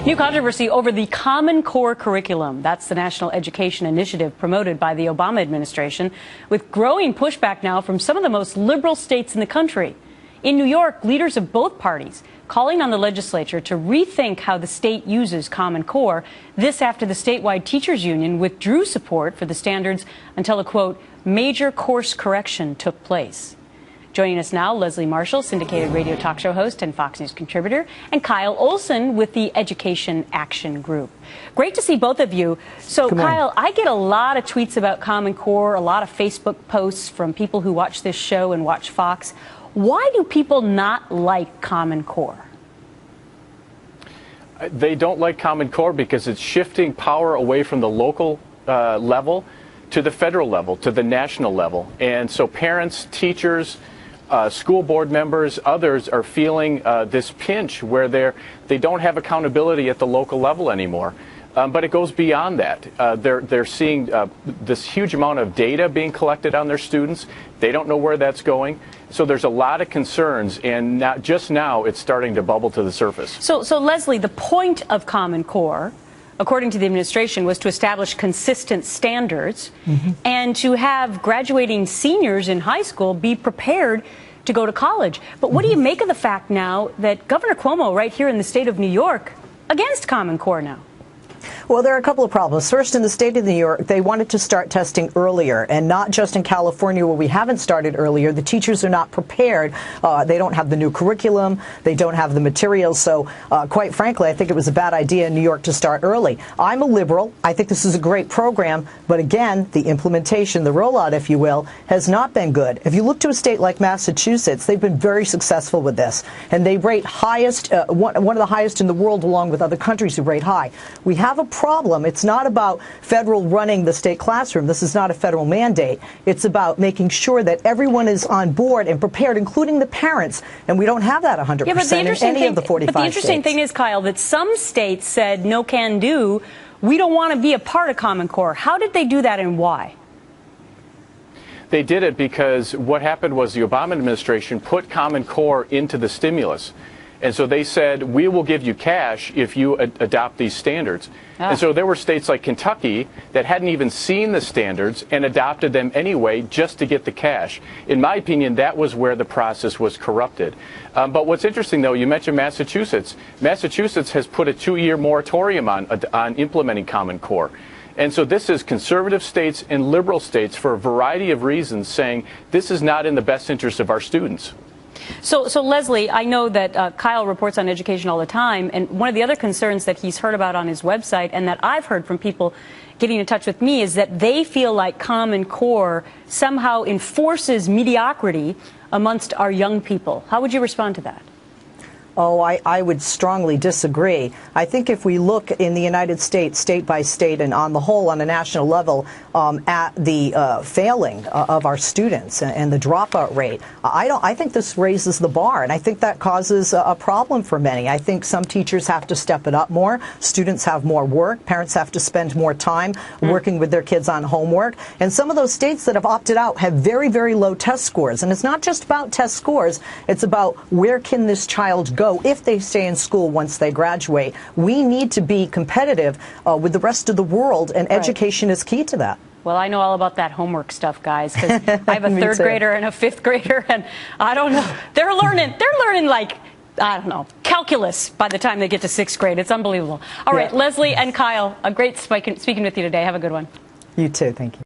New controversy over the Common Core curriculum. That's the national education initiative promoted by the Obama administration, with growing pushback now from some of the most liberal states in the country. In New York, leaders of both parties calling on the legislature to rethink how the state uses Common Core. This after the statewide teachers union withdrew support for the standards until a, quote, major course correction took place. Joining us now, Leslie Marshall, syndicated radio talk show host and Fox News contributor, and Kyle Olson with the Education Action Group. Great to see both of you. So, Kyle, I get a lot of tweets about Common Core, a lot of Facebook posts from people who watch this show and watch Fox. Why do people not like Common Core? They don't like Common Core because it's shifting power away from the local level to the federal level, to the national level. And so parents, teachers, school board members, others are feeling this pinch where they don't have accountability at the local level anymore. But it goes beyond that. They're seeing this huge amount of data being collected on their students. They don't know where that's going. So there's a lot of concerns, and just now it's starting to bubble to the surface. So Leslie, the point of Common Core, according to the administration, was to establish consistent standards and to have graduating seniors in high school be prepared to go to college. But what do you make of the fact now that Governor Cuomo, right here in the state of New York, against Common Core now? Well, there are a couple of problems. First, in the state of New York, they wanted to start testing earlier, and not just in California where we haven't started earlier. The teachers are not prepared. They don't have the new curriculum. They don't have the materials. So, quite frankly, I think it was a bad idea in New York to start early. I'm a liberal. I think this is a great program. But again, the implementation, the rollout, if you will, has not been good. If you look to a state like Massachusetts, they've been very successful with this. And they rate highest, one of the highest in the world, along with other countries who rate high. We have a problem. It's not about federal running the state classroom. This is not a federal mandate. It's about making sure that everyone is on board and prepared, including the parents. And we don't have that 100% in any of the 45 states. But the interesting thing is, Kyle, that some states said no can do. We don't want to be a part of Common Core. How did they do that and why? They did it because what happened was the Obama administration put Common Core into the stimulus. And so they said, we will give you cash if you adopt these standards. And so there were states like Kentucky that hadn't even seen the standards and adopted them anyway just to get the cash. In my opinion, that was where the process was corrupted. But what's interesting, though, you mentioned Massachusetts. Massachusetts has put a 2-year moratorium on implementing Common Core. And so this is conservative states and liberal states for a variety of reasons saying this is not in the best interest of our students. So Leslie, I know that Kyle reports on education all the time, and one of the other concerns that he's heard about on his website and that I've heard from people getting in touch with me is that they feel like Common Core somehow enforces mediocrity amongst our young people. How would you respond to that? Oh, I would strongly disagree. I think if we look in the United States, state by state, and on the whole, on a national level, at the failing of our students and the dropout rate, I think this raises the bar, and I think that causes a problem for many. I think some teachers have to step it up more. Students have more work. Parents have to spend more time working with their kids on homework. And some of those states that have opted out have very, very low test scores. And it's not just about test scores. It's about where can this child go if they stay in school once they graduate. We need to be competitive with the rest of the world, and education is key to that. Well, I know all about that homework stuff, guys, because I have a third grader and a fifth grader, and I don't know. They're learning like, I don't know, calculus by the time they get to 6th grade. It's unbelievable. All right, Leslie and Kyle, a great speaking with you today. Have a good one. You too. Thank you.